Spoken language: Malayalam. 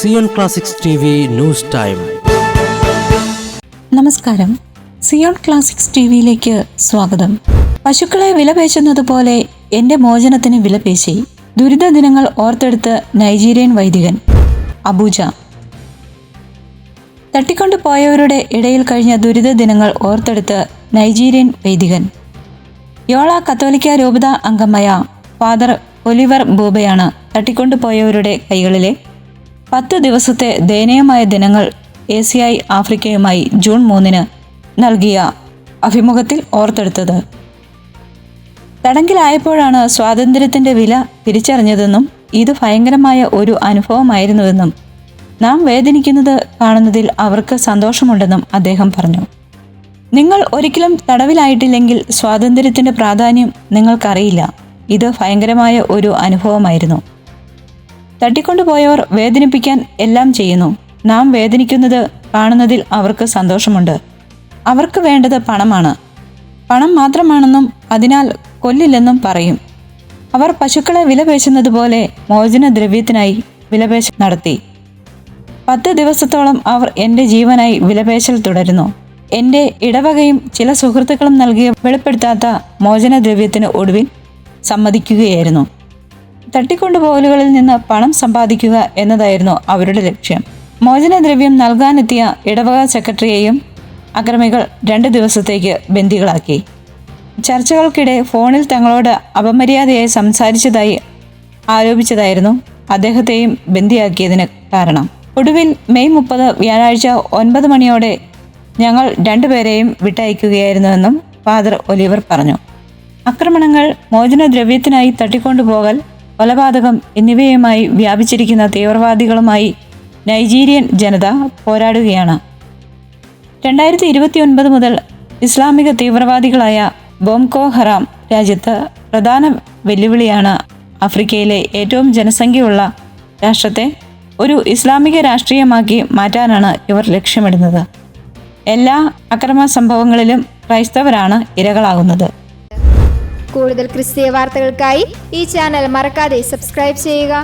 Zion classics TV news time. നമസ്കാരം, സിയോൺ ക്ലാസിക്സ് ടിവിയിലേക്ക് സ്വാഗതം. പശുക്കളെ വിലപേശുന്നത് പോലെ എന്റെ മോചനത്തിന് വിലപേശി. ദുരിത ദിനങ്ങൾ ഓർത്തെടുത്ത് നൈജീരിയൻ വൈദികൻ. അബൂജ. തട്ടിക്കൊണ്ടു പോയവരുടെ ഇടയിൽ കഴിഞ്ഞ ദുരിത ദിനങ്ങൾ ഓർത്തെടുത്ത് നൈജീരിയൻ വൈദികൻ. യോള കത്തോലിക്ക രൂപത അംഗമായ ഫാദർ ഒലിവർ ബൂബയാണ് തട്ടിക്കൊണ്ടുപോയവരുടെ കൈകളിലെ 10 ദിവസത്തെ ദയനീയമായ ദിനങ്ങൾ ACI ആഫ്രിക്കയുമായി ജൂൺ 3 നൽകിയ അഭിമുഖത്തിൽ ഓർത്തെടുത്തത്. തടങ്കിലായപ്പോഴാണ് സ്വാതന്ത്ര്യത്തിന്റെ വില തിരിച്ചറിഞ്ഞതെന്നും ഇത് ഭയങ്കരമായ ഒരു അനുഭവമായിരുന്നുവെന്നും നാം വേദനിക്കുന്നത് കാണുന്നതിൽ അവർക്ക് സന്തോഷമുണ്ടെന്നും അദ്ദേഹം പറഞ്ഞു. നിങ്ങൾ ഒരിക്കലും തടവിലായിട്ടില്ലെങ്കിൽ സ്വാതന്ത്ര്യത്തിന്റെ പ്രാധാന്യം നിങ്ങൾക്കറിയില്ല. ഇത് ഭയങ്കരമായ ഒരു അനുഭവമായിരുന്നു. തട്ടിക്കൊണ്ടുപോയവർ വേദനിപ്പിക്കാൻ എല്ലാം ചെയ്യുന്നു. നാം വേദനിക്കുന്നത് കാണുന്നതിൽ അവർക്ക് സന്തോഷമുണ്ട്. അവർക്ക് വേണ്ടത് പണമാണ്. പണം മാത്രമാണെന്നും അതിനാൽ കൊല്ലില്ലെന്നും പറയും. അവർ പശുക്കളെ വിലപേശുന്നത് പോലെ മോചനദ്രവ്യത്തിനായി വിലപേശ നടത്തി. 10 ദിവസത്തോളം അവർ എൻ്റെ ജീവനായി വിലപേശൽ തുടരുന്നു. എൻ്റെ ഇടവകയും ചില സുഹൃത്തുക്കളും നൽകിയ വെളിപ്പെടുത്താത്ത മോചനദ്രവ്യത്തിന് ഒടുവിൽ സമ്മതിക്കുകയായിരുന്നു. തട്ടിക്കൊണ്ടുപോകലുകളിൽ നിന്ന് പണം സമ്പാദിക്കുക എന്നതായിരുന്നു അവരുടെ ലക്ഷ്യം. മോചനദ്രവ്യം നൽകാനെത്തിയ ഇടവക സെക്രട്ടറിയെയും അക്രമികൾ 2 ദിവസത്തേക്ക് ബന്ദികളാക്കി. ചർച്ചകൾക്കിടെ ഫോണിൽ തങ്ങളോട് അപമര്യാദയായി സംസാരിച്ചതായി ആരോപിച്ചതായിരുന്നു അദ്ദേഹത്തെയും ബന്ദിയാക്കിയതിന് കാരണം. ഒടുവിൽ മെയ് 30 വ്യാഴാഴ്ച 9 മണിയോടെ ഞങ്ങൾ 2 പേരെയും വിട്ടയക്കുകയായിരുന്നുവെന്നും ഫാദർ ഒലിവർ പറഞ്ഞു. ആക്രമണങ്ങൾ, മോചനദ്രവ്യത്തിനായി തട്ടിക്കൊണ്ടുപോകൽ, കൊലപാതകം എന്നിവയുമായി വ്യാപിച്ചിരിക്കുന്ന തീവ്രവാദികളുമായി നൈജീരിയൻ ജനത പോരാടുകയാണ്. 2029 മുതൽ ഇസ്ലാമിക തീവ്രവാദികളായ ബോംകോ ഹറാം രാജ്യത്ത് പ്രധാന വെല്ലുവിളിയാണ്. ആഫ്രിക്കയിലെ ഏറ്റവും ജനസംഖ്യയുള്ള രാഷ്ട്രത്തെ ഒരു ഇസ്ലാമിക രാഷ്ട്രീയമാക്കി മാറ്റാനാണ് ഇവർ ലക്ഷ്യമിടുന്നത്. എല്ലാ അക്രമ സംഭവങ്ങളിലും ക്രൈസ്തവരാണ് ഇരകളാകുന്നത്. കൂടുതൽ ക്രിസ്തീയ വാർത്തകൾക്കായി ഈ ചാനൽ മറക്കാതെ സബ്സ്ക്രൈബ് ചെയ്യുക.